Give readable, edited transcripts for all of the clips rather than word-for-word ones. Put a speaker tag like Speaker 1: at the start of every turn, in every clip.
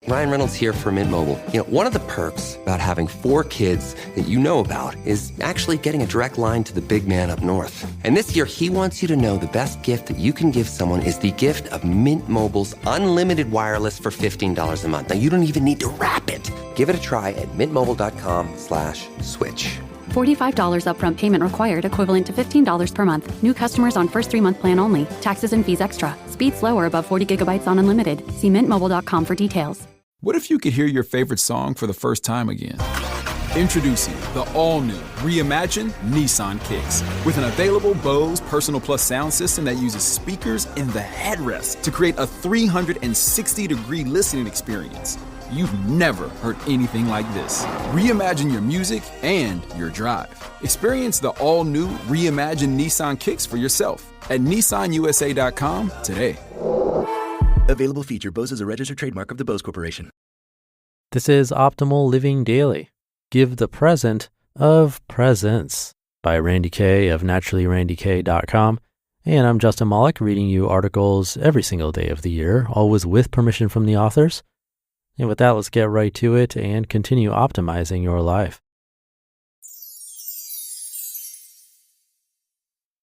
Speaker 1: Ryan Reynolds here for Mint Mobile. You know, one of the perks about having 4 kids that you know about is actually getting a direct line to the big man up north. And this year, he wants you to know the best gift that you can give someone is the gift of Mint Mobile's unlimited wireless for $15 a month. Now, you don't even need to wrap it. Give it a try at mintmobile.com/switch.
Speaker 2: $45 upfront payment required, equivalent to $15 per month. New customers on first 3-month plan only. Taxes and fees extra. Speed slower above 40 gigabytes on unlimited. See mintmobile.com for details.
Speaker 3: What if you could hear your favorite song for the first time again? Introducing the all-new, reimagined Nissan Kicks. With an available Bose Personal Plus sound system that uses speakers in the headrest to create a 360-degree listening experience. You've never heard anything like this. Reimagine your music and your drive. Experience the all-new, reimagined Nissan Kicks for yourself at nissanusa.com today.
Speaker 4: Available feature. Bose is a registered trademark of the Bose Corporation.
Speaker 5: This is Optimal Living Daily. Give the Present of Presents by Randi Kay of NaturallyRandiKay.com. And I'm Justin Malik, reading you articles every single day of the year, always with permission from the authors. And with that, let's get right to it and continue optimizing your life.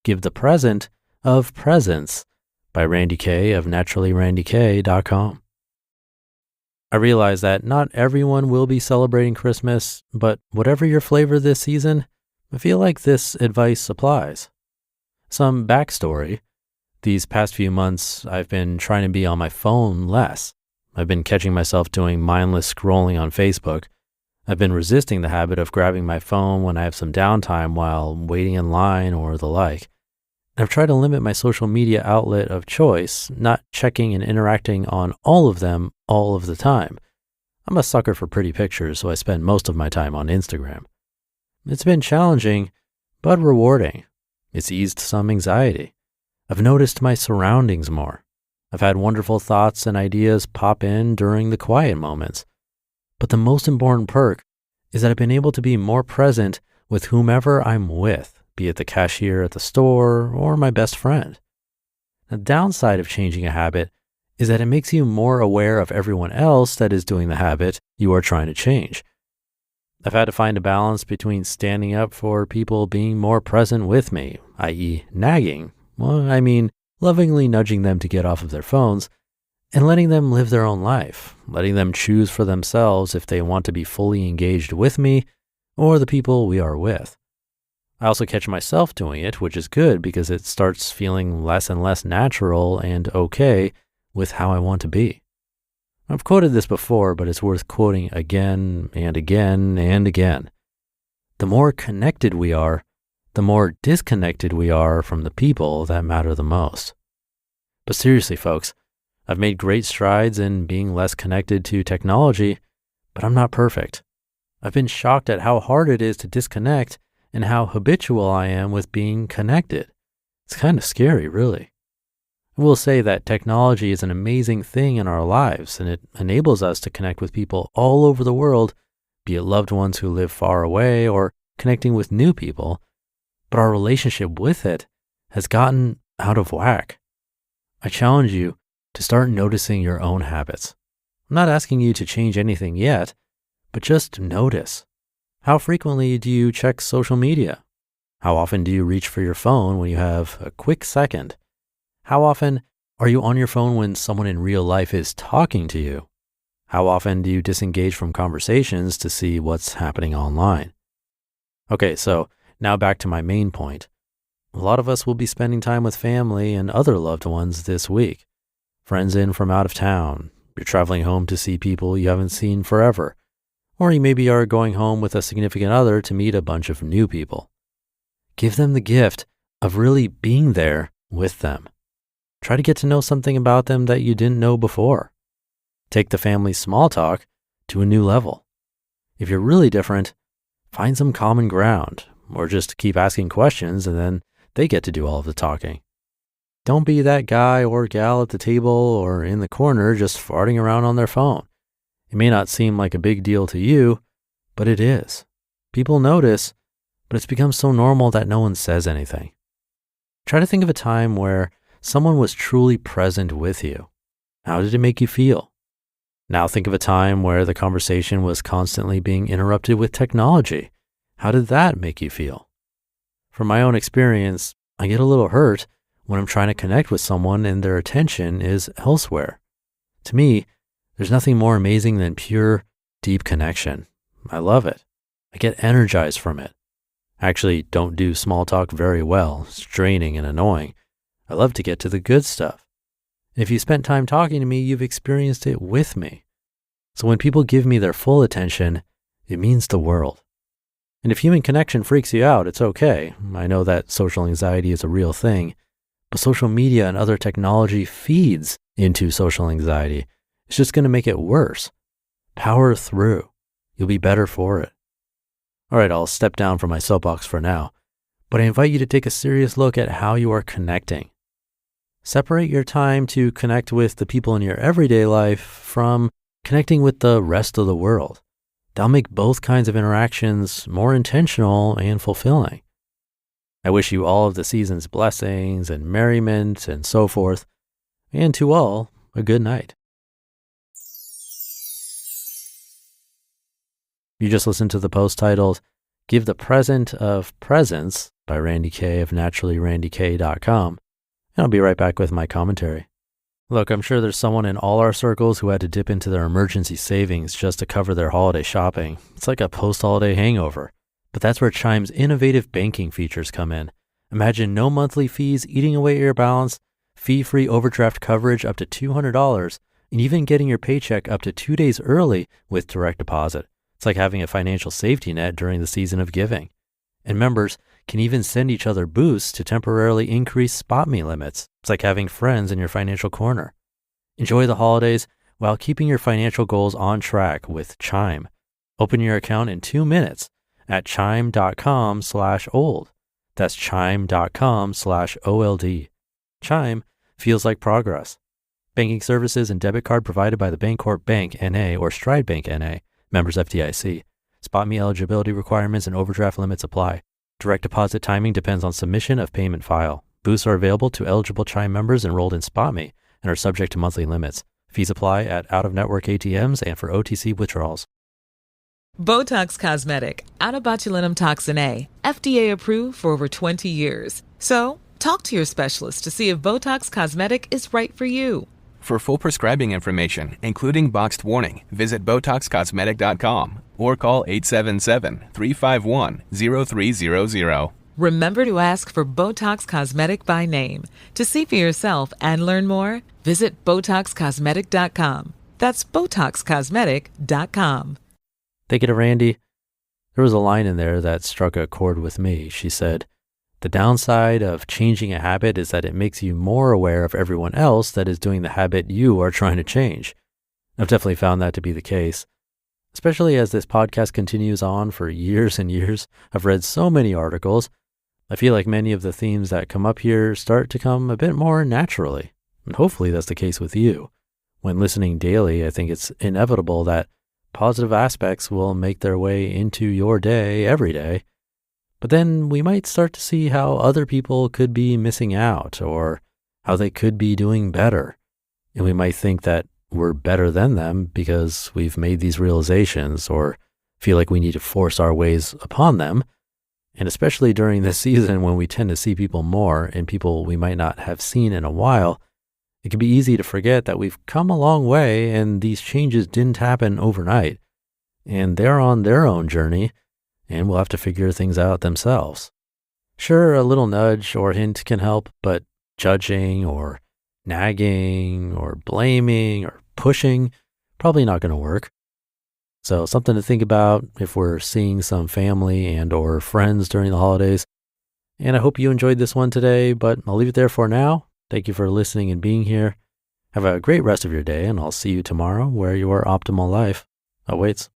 Speaker 5: Give the Present of Presents by Randi Kay of NaturallyRandiKay.com. I realize that not everyone will be celebrating Christmas, but whatever your flavor this season, I feel like this advice applies. Some backstory. These past few months, I've been trying to be on my phone less. I've been catching myself doing mindless scrolling on Facebook. I've been resisting the habit of grabbing my phone when I have some downtime while waiting in line or the like. I've tried to limit my social media outlet of choice, not checking and interacting on all of them all of the time. I'm a sucker for pretty pictures, so I spend most of my time on Instagram. It's been challenging, but rewarding. It's eased some anxiety. I've noticed my surroundings more. I've had wonderful thoughts and ideas pop in during the quiet moments. But the most important perk is that I've been able to be more present with whomever I'm with, be it the cashier at the store or my best friend. The downside of changing a habit is that it makes you more aware of everyone else that is doing the habit you are trying to change. I've had to find a balance between standing up for people being more present with me, i.e. nagging. Well, I mean, lovingly nudging them to get off of their phones and letting them live their own life, letting them choose for themselves if they want to be fully engaged with me or the people we are with. I also catch myself doing it, which is good because it starts feeling less and less natural and okay with how I want to be. I've quoted this before, but it's worth quoting again and again and again. The more connected we are, the more disconnected we are from the people that matter the most. But seriously, folks, I've made great strides in being less connected to technology, but I'm not perfect. I've been shocked at how hard it is to disconnect and how habitual I am with being connected. It's kind of scary, really. I will say that technology is an amazing thing in our lives, and it enables us to connect with people all over the world, be it loved ones who live far away or connecting with new people, but our relationship with it has gotten out of whack. I challenge you to start noticing your own habits. I'm not asking you to change anything yet, but just notice. How frequently do you check social media? How often do you reach for your phone when you have a quick second? How often are you on your phone when someone in real life is talking to you? How often do you disengage from conversations to see what's happening online? Okay, so now back to my main point. A lot of us will be spending time with family and other loved ones this week. Friends in from out of town. You're traveling home to see people you haven't seen forever. Or you maybe are going home with a significant other to meet a bunch of new people. Give them the gift of really being there with them. Try to get to know something about them that you didn't know before. Take the family small talk to a new level. If you're really different, find some common ground, or just keep asking questions and then they get to do all of the talking. Don't be that guy or gal at the table or in the corner just farting around on their phone. It may not seem like a big deal to you, but it is. People notice, but it's become so normal that no one says anything. Try to think of a time where someone was truly present with you. How did it make you feel? Now think of a time where the conversation was constantly being interrupted with technology. How did that make you feel? From my own experience, I get a little hurt when I'm trying to connect with someone and their attention is elsewhere. To me, there's nothing more amazing than pure, deep connection. I love it. I get energized from it. I actually don't do small talk very well. It's draining and annoying. I love to get to the good stuff. And if you spent time talking to me, you've experienced it with me. So when people give me their full attention, it means the world. And if human connection freaks you out, it's okay. I know that social anxiety is a real thing, but social media and other technology feeds into social anxiety. It's just going to make it worse. Power through. You'll be better for it. All right, I'll step down from my soapbox for now, but I invite you to take a serious look at how you are connecting. Separate your time to connect with the people in your everyday life from connecting with the rest of the world. That'll make both kinds of interactions more intentional and fulfilling. I wish you all of the season's blessings and merriment and so forth, and to all, a good night. You just listened to the post titled, Give the Present of Presents by Randi Kay of NaturallyRandiKay.com, and I'll be right back with my commentary. Look, I'm sure there's someone in all our circles who had to dip into their emergency savings just to cover their holiday shopping. It's like a post-holiday hangover. But that's where Chime's innovative banking features come in. Imagine no monthly fees eating away at your balance, fee-free overdraft coverage up to $200, and even getting your paycheck up to 2 days early with direct deposit. It's like having a financial safety net during the season of giving. And members can even send each other boosts to temporarily increase spot me limits. It's like having friends in your financial corner. Enjoy the holidays while keeping your financial goals on track with Chime. Open your account in 2 minutes at chime.com/old. That's chime.com/OLD. Chime feels like progress. Banking services and debit card provided by the Bancorp Bank N.A. or Stride Bank N.A. Members FDIC. Spot me eligibility requirements and overdraft limits apply. Direct deposit timing depends on submission of payment file. Boosts are available to eligible Chime members enrolled in Spot Me and are subject to monthly limits. Fees apply at out-of-network ATMs and for OTC withdrawals.
Speaker 6: Botox Cosmetic, out of botulinum toxin A, FDA approved for over 20 years. So, talk to your specialist to see if Botox Cosmetic is right for you.
Speaker 7: For full prescribing information, including boxed warning, visit BotoxCosmetic.com or call 877-351-0300.
Speaker 6: Remember to ask for Botox Cosmetic by name. To see for yourself and learn more, visit BotoxCosmetic.com. That's BotoxCosmetic.com.
Speaker 5: Thank you to Randi. There was a line in there that struck a chord with me. She said, the downside of changing a habit is that it makes you more aware of everyone else that is doing the habit you are trying to change. I've definitely found that to be the case. Especially as this podcast continues on for years and years, I've read so many articles. I feel like many of the themes that come up here start to come a bit more naturally. And hopefully that's the case with you. When listening daily, I think it's inevitable that positive aspects will make their way into your day every day. But then we might start to see how other people could be missing out or how they could be doing better. And we might think that we're better than them because we've made these realizations or feel like we need to force our ways upon them. And especially during this season when we tend to see people more and people we might not have seen in a while, it can be easy to forget that we've come a long way and these changes didn't happen overnight. And they're on their own journey and will have to figure things out themselves. Sure, a little nudge or hint can help, but judging or nagging or blaming or pushing, probably not going to work. So something to think about if we're seeing some family and or friends during the holidays. And I hope you enjoyed this one today, but I'll leave it there for now. Thank you for listening and being here. Have a great rest of your day, and I'll see you tomorrow where your optimal life awaits.